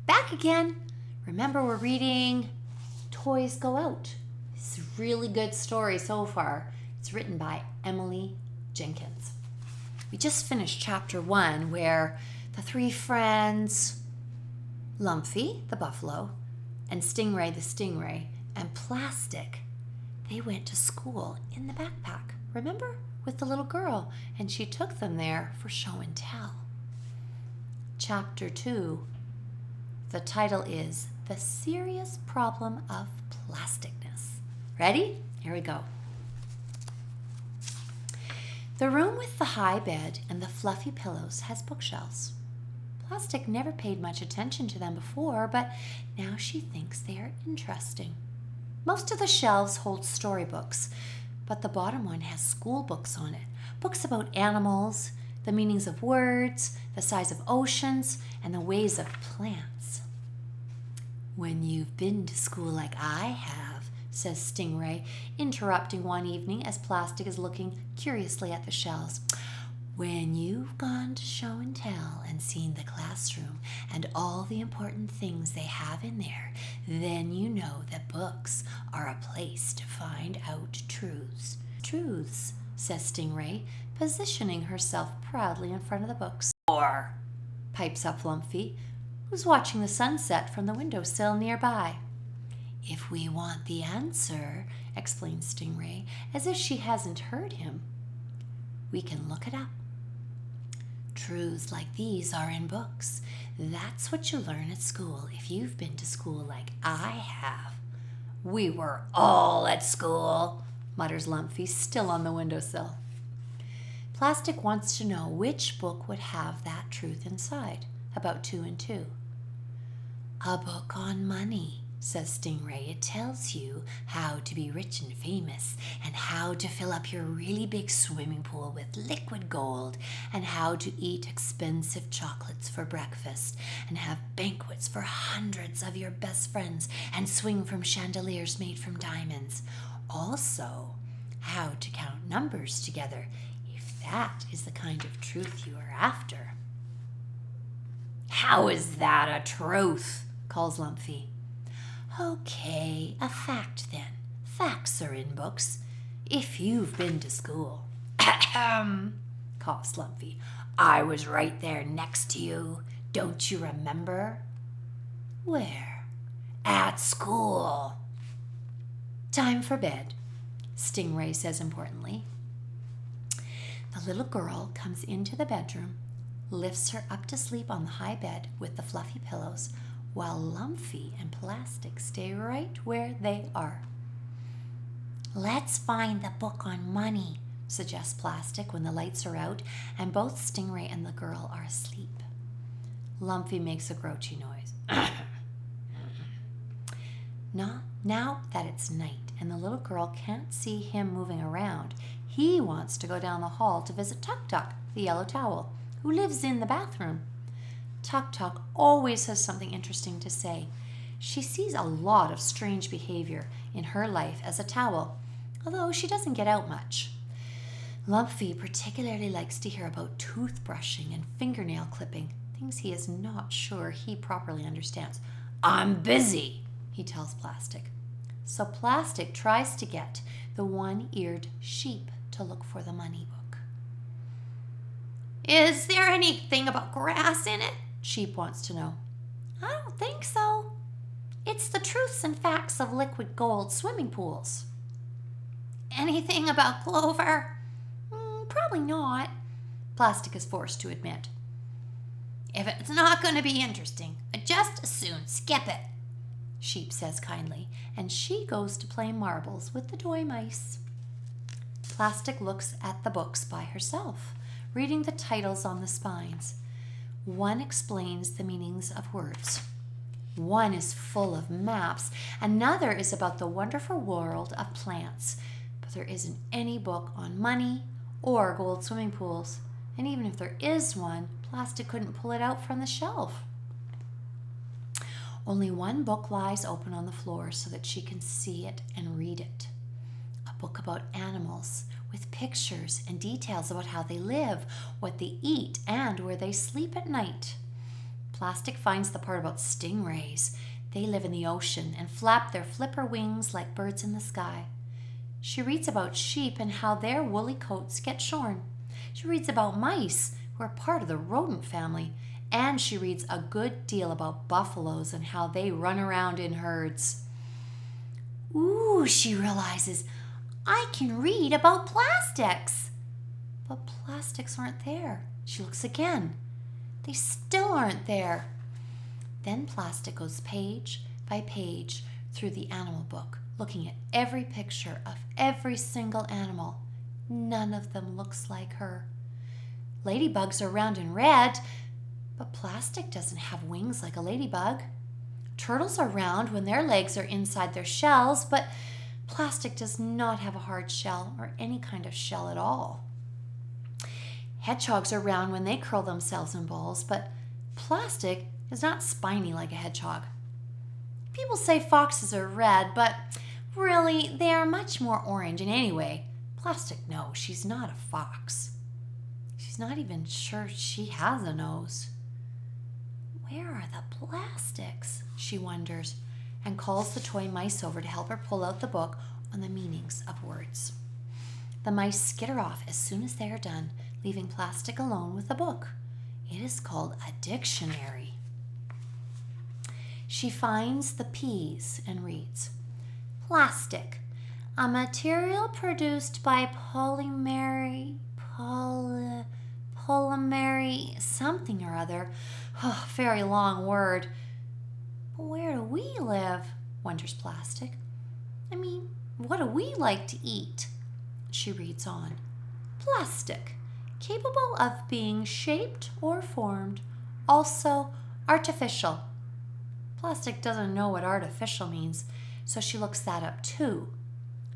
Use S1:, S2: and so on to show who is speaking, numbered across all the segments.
S1: back again. Remember, we're reading Toys Go Out. It's a really good story so far. It's written by Emily Jenkins. We just finished chapter 1 where the 3 friends, Lumpy, the buffalo, and Stingray, the stingray, and Plastic, they went to school in the backpack. Remember? With the little girl, and she took them there for show and tell. Chapter 2, the title is The Serious Problem of Plasticness. Ready? Here we go. The room with the high bed and the fluffy pillows has bookshelves. Plastic never paid much attention to them before, but now she thinks they are interesting. Most of the shelves hold storybooks, but the bottom one has school books on it. Books about animals, the meanings of words, the size of oceans, and the ways of plants. When you've been to school like I have, says Stingray, interrupting one evening as Plastic is looking curiously at the shelves. When you've gone to show and tell and seen the classroom and all the important things they have in there, then you know that books are a place to find out truths. Truths, says Stingray, positioning herself proudly in front of the books. Or, pipes up Lumpy, who's watching the sunset from the windowsill nearby. If we want the answer, explains Stingray, as if she hasn't heard him, we can look it up. Truths like these are in books. That's what you learn at school if you've been to school like I have. We were all at school, mutters Lumpy, still on the windowsill. Plastic wants to know which book would have that truth inside, about 2 and 2. A book on money, says Stingray. It tells you how to be rich and famous, and how to fill up your really big swimming pool with liquid gold, and how to eat expensive chocolates for breakfast, and have banquets for hundreds of your best friends, and swing from chandeliers made from diamonds. Also, how to count numbers together, if that is the kind of truth you are after. How is that a truth? Calls Lumpy. Okay, a fact then. Facts are in books, if you've been to school. Ahem, coughs Lumpy. I was right there next to you. Don't you remember? Where? At school. Time for bed, Stingray says importantly. The little girl comes into the bedroom, lifts her up to sleep on the high bed with the fluffy pillows, while Lumpy and Plastic stay right where they are. Let's find the book on money, suggests Plastic when the lights are out and both Stingray and the girl are asleep. Lumpy makes a grouchy noise. Now that it's night and the little girl can't see him moving around, he wants to go down the hall to visit Tuk Tuk, the yellow towel, who lives in the bathroom. Tuk Tuk always has something interesting to say. She sees a lot of strange behavior in her life as a towel, although she doesn't get out much. Lumpy particularly likes to hear about toothbrushing and fingernail clipping, things he is not sure he properly understands. I'm busy, he tells Plastic. So Plastic tries to get the one-eared sheep to look for the money book. Is there anything about grass in it? Sheep wants to know. I don't think so. It's the truths and facts of liquid gold swimming pools. Anything about clover? Probably not, Plastic is forced to admit. If it's not going to be interesting, I'd just as soon skip it, Sheep says kindly, and she goes to play marbles with the toy mice. Plastic looks at the books by herself, reading the titles on the spines. One explains the meanings of words. One is full of maps. Another is about the wonderful world of plants. But there isn't any book on money or gold swimming pools. And even if there is one, Plastic couldn't pull it out from the shelf. Only one book lies open on the floor so that she can see it and read it. A book about animals with pictures and details about how they live, what they eat, and where they sleep at night. Plastic finds the part about stingrays. They live in the ocean and flap their flipper wings like birds in the sky. She reads about sheep and how their woolly coats get shorn. She reads about mice, who are part of the rodent family. And she reads a good deal about buffaloes and how they run around in herds. Ooh, she realizes, I can read about plastics. But plastics aren't there. She looks again. They still aren't there. Then Plastic goes page by page through the animal book, looking at every picture of every single animal. None of them looks like her. Ladybugs are round and red, but Plastic doesn't have wings like a ladybug. Turtles are round when their legs are inside their shells, but Plastic does not have a hard shell or any kind of shell at all. Hedgehogs are round when they curl themselves in balls, but Plastic is not spiny like a hedgehog. People say foxes are red, but really they are much more orange, and anyway, Plastic knows she's not a fox. She's not even sure she has a nose. Where are the plastics? She wonders, and calls the toy mice over to help her pull out the book on the meanings of words. The mice skitter off as soon as they are done, leaving Plastic alone with the book. It is called a dictionary. She finds the P's and reads, Plastic, a material produced by polymeric something or other. Oh, very long word. But where do we live? Wonders Plastic. I mean, what do we like to eat? She reads on. Plastic, capable of being shaped or formed. Also artificial. Plastic doesn't know what artificial means, so she looks that up too.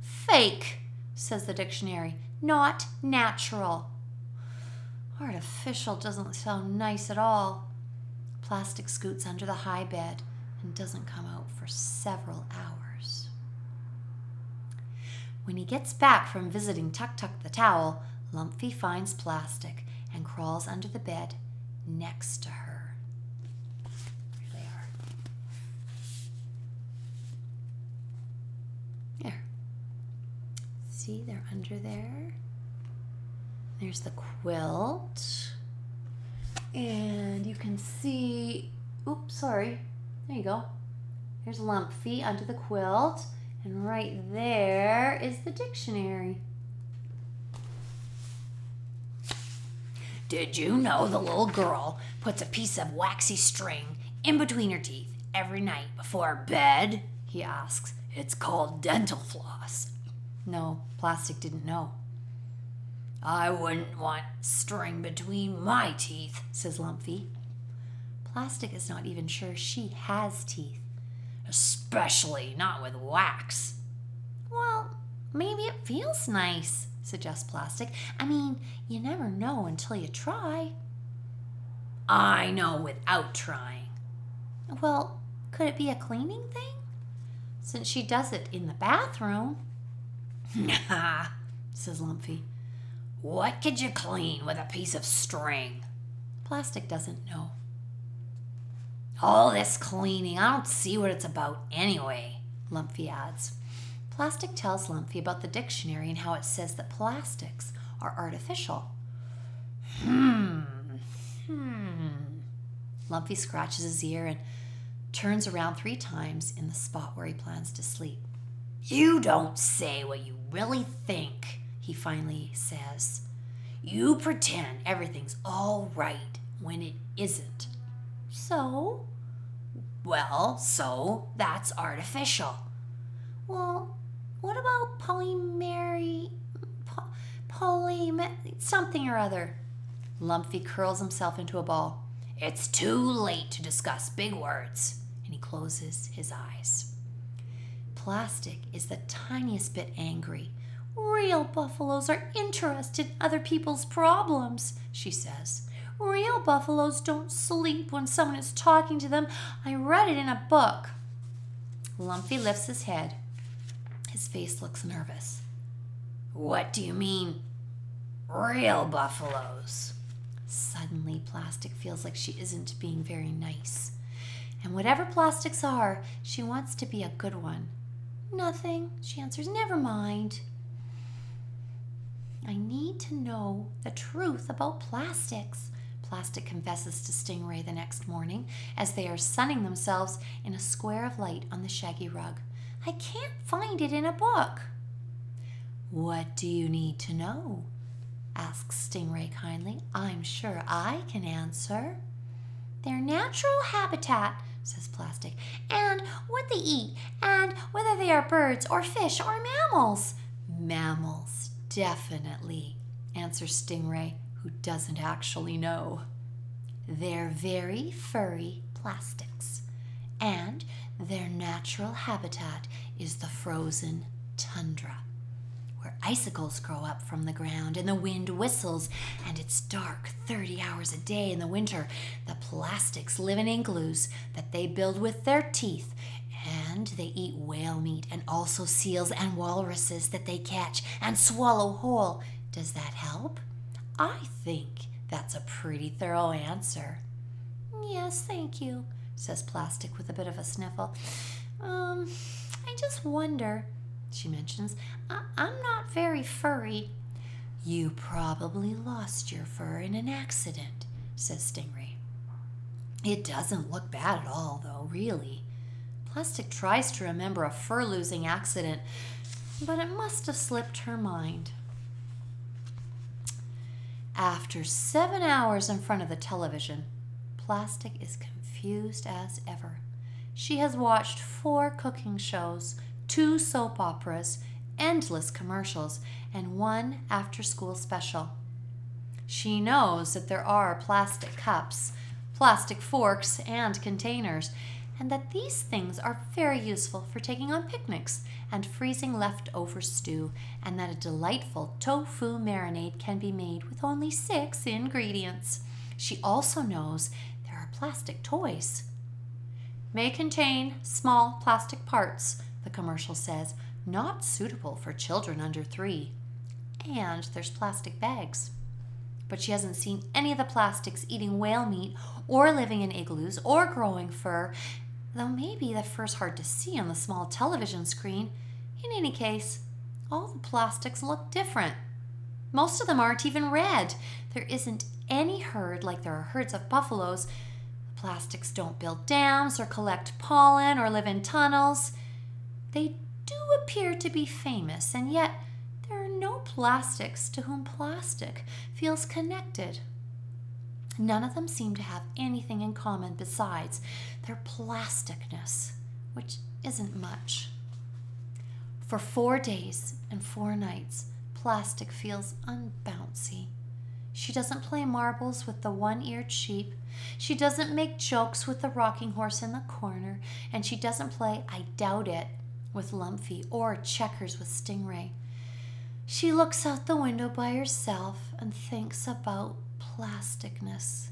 S1: Fake, says the dictionary, not natural. Artificial doesn't sound nice at all. Plastic scoots under the high bed and doesn't come out for several hours. When he gets back from visiting Tuck Tuck the towel, Lumpy finds Plastic and crawls under the bed next to her. There they are. There. See, they're under there. There's the quilt. And you can see, oops, sorry. There you go. There's Lumpy under the quilt. And right there is the dictionary. Did you know the little girl puts a piece of waxy string in between her teeth every night before bed? He asks. It's called dental floss. No, Plastic didn't know. I wouldn't want string between my teeth, says Lumpy. Plastic is not even sure she has teeth. Especially not with wax. Well, maybe it feels nice, suggests Plastic. I mean, you never know until you try. I know without trying. Well, could it be a cleaning thing? Since she does it in the bathroom. Nah, says Lumpy. What could you clean with a piece of string? Plastic doesn't know. All this cleaning, I don't see what it's about anyway, Lumpy adds. Plastic tells Lumpy about the dictionary and how it says that plastics are artificial. Lumpy scratches his ear and turns around 3 times in the spot where he plans to sleep. You don't say what you really think, he finally says. You pretend everything's all right when it isn't. So? Well, so that's artificial. Well, what about something or other? Lumpy curls himself into a ball. It's too late to discuss big words, and he closes his eyes. Plastic is the tiniest bit angry. Real buffaloes are interested in other people's problems, she says. Real buffaloes don't sleep when someone is talking to them. I read it in a book. Lumpy lifts his head. His face looks nervous. What do you mean, real buffaloes? Suddenly, Plastic feels like she isn't being very nice. And whatever plastics are, she wants to be a good one. Nothing, she answers. Never mind. I need to know the truth about plastics, Plastic confesses to Stingray the next morning as they are sunning themselves in a square of light on the shaggy rug. I can't find it in a book. What do you need to know? Asks Stingray kindly. I'm sure I can answer. Their natural habitat, says Plastic, and what they eat, and whether they are birds or fish or mammals. Mammals, definitely, answers Stingray, who doesn't actually know. They're very furry plastics, and their natural habitat is the frozen tundra, where icicles grow up from the ground and the wind whistles and it's dark 30 hours a day in the winter. The plastics live in igloos that they build with their teeth, and they eat whale meat and also seals and walruses that they catch and swallow whole. Does that help? I think that's a pretty thorough answer. Yes, thank you, says Plastic with a bit of a sniffle. I just wonder, she mentions, I'm not very furry. You probably lost your fur in an accident, says Stingray. It doesn't look bad at all, though, really. Plastic tries to remember a fur-losing accident, but it must have slipped her mind. After 7 hours in front of the television, Plastic is confused as ever. She has watched 4 cooking shows, 2 soap operas, endless commercials, and 1 after-school special. She knows that there are plastic cups, plastic forks, and containers, and that these things are very useful for taking on picnics and freezing leftover stew, and that a delightful tofu marinade can be made with only 6 ingredients. She also knows there are plastic toys. May contain small plastic parts, the commercial says, not suitable for children under 3. And there's plastic bags. But she hasn't seen any of the plastics eating whale meat or living in igloos or growing fur, though maybe the fur's hard to see on the small television screen. In any case, all the plastics look different. Most of them aren't even red. There isn't any herd like there are herds of buffaloes. The plastics don't build dams or collect pollen or live in tunnels. They do appear to be famous, and yet there are no plastics to whom plastic feels connected. None of them seem to have anything in common besides their plasticness, which isn't much. For 4 days and 4 nights, Plastic feels unbouncy. She doesn't play marbles with the one-eared sheep. She doesn't make jokes with the rocking horse in the corner. And she doesn't play I doubt it with Lumpy or checkers with Stingray. She looks out the window by herself and thinks about plasticness.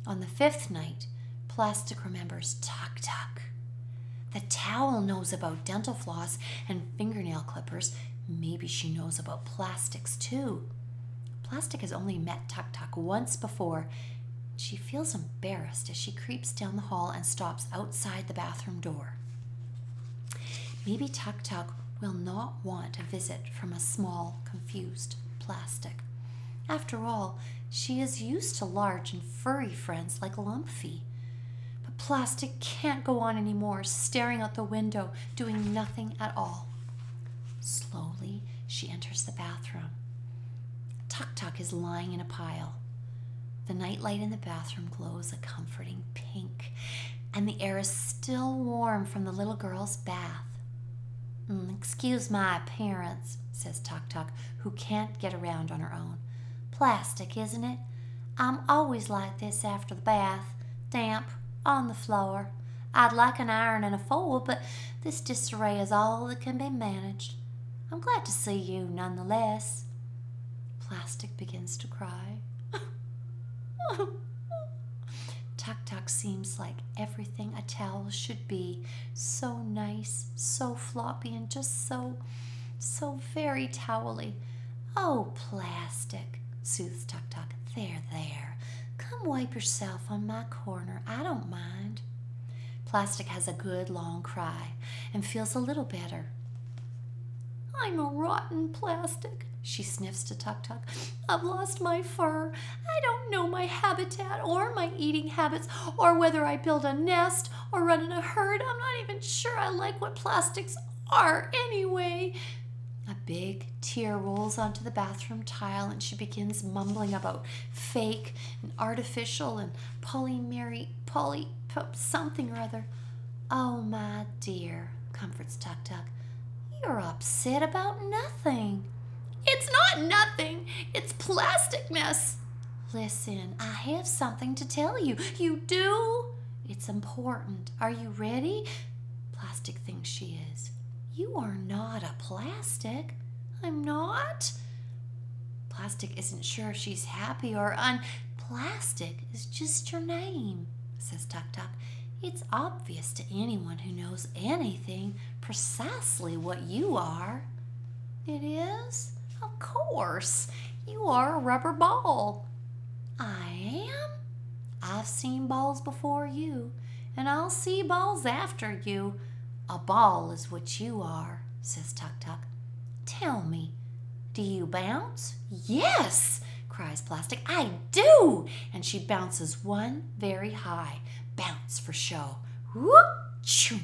S1: On the 5th night, Plastic remembers Tuck Tuck. The towel knows about dental floss and fingernail clippers. Maybe she knows about plastics too. Plastic has only met Tuck Tuck once before. She feels embarrassed as she creeps down the hall and stops outside the bathroom door. Maybe Tuck Tuck will not want a visit from a small, confused Plastic. After all, she is used to large and furry friends like Lumpy. But Plastic can't go on anymore, staring out the window, doing nothing at all. Slowly, she enters the bathroom. Tuck Tuck is lying in a pile. The nightlight in the bathroom glows a comforting pink, and the air is still warm from the little girl's bath. Excuse my appearance, says Tuck Tuck, who can't get around on her own. Plastic, isn't it? I'm always like this after the bath, damp, on the floor. I'd like an iron and a fold, but this disarray is all that can be managed. I'm glad to see you nonetheless. Plastic begins to cry. Tuck Tuck seems like everything a towel should be. So nice, so floppy, and just so very towely. Oh, Plastic, soothes Tuck Tuck. There. Come wipe yourself on my corner. I don't mind. Plastic has a good long cry and feels a little better. I'm a rotten plastic, she sniffs to Tuk-Tuk. I've lost my fur. I don't know my habitat or my eating habits or whether I build a nest or run in a herd. I'm not even sure I like what plastics are anyway. A big tear rolls onto the bathroom tile and she begins mumbling about fake and artificial and something or other. Oh, my dear, comforts Tuk-Tuk. You're upset about nothing. It's not nothing. It's plasticness. Listen, I have something to tell you. You do? It's important. Are you ready? Plastic thinks she is. You are not a plastic. I'm not? Plastic isn't sure if she's happy or Plastic is just your name, says Tuk-Tuk. It's obvious to anyone who knows anything precisely what you are. It is? Of course. You are a rubber ball. I am? I've seen balls before you, and I'll see balls after you. A ball is what you are, says Tuk-Tuk. Tell me, do you bounce? Yes, cries Plastic. I do! And she bounces one very high. Bounce for show. Whoop! Choo!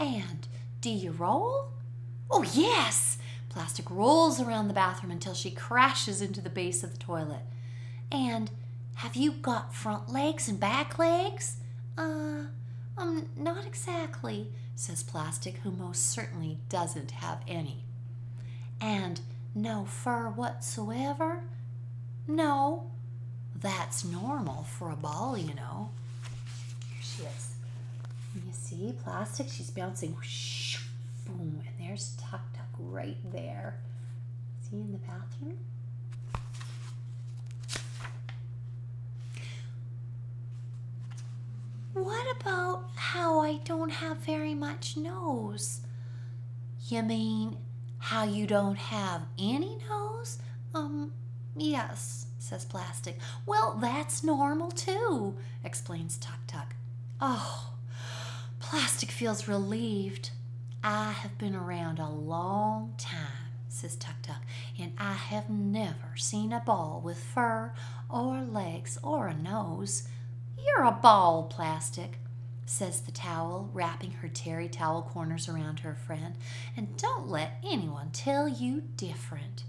S1: And do you roll? Oh, yes! Plastic rolls around the bathroom until she crashes into the base of the toilet. And have you got front legs and back legs? Not exactly, says Plastic, who most certainly doesn't have any. And no fur whatsoever? No, that's normal for a ball, you know. Here she is. You see, Plastic, she's bouncing. Whoosh, boom, and there's Tuk-Tuk right there. See in the bathroom? What about how I don't have very much nose? You mean how you don't have any nose? Yes, says Plastic. Well, that's normal too, explains Tuk-Tuk. Oh, Plastic feels relieved. I have been around a long time, says Tuk-Tuk, and I have never seen a ball with fur or legs or a nose. You're a ball, Plastic, says the towel, wrapping her terry towel corners around her friend. And don't let anyone tell you different.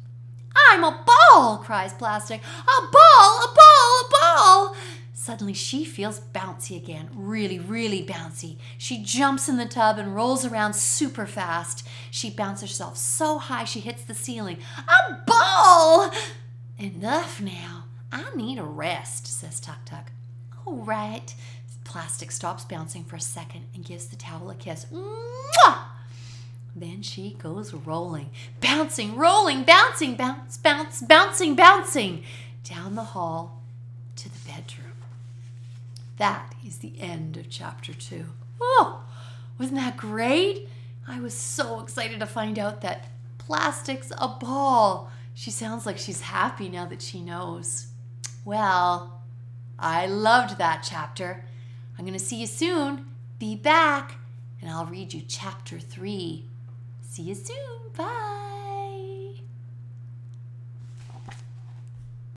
S1: I'm a ball, cries Plastic. A ball, a ball, a ball. Suddenly she feels bouncy again, really, really bouncy. She jumps in the tub and rolls around super fast. She bounces herself so high she hits the ceiling. A ball! Enough now. I need a rest, says Tuk-Tuk. All right. Plastic stops bouncing for a second and gives the towel a kiss. Mwah! Then she goes rolling, bouncing, rolling, bouncing, bounce, bounce, bouncing, bouncing down the hall to the bedroom. That is the end of chapter 2. Oh, wasn't that great? I was so excited to find out that Plastic's a ball. She sounds like she's happy now that she knows. Well, I loved that chapter. I'm going to see you soon. Be back, and I'll read you chapter 3. See you soon. Bye.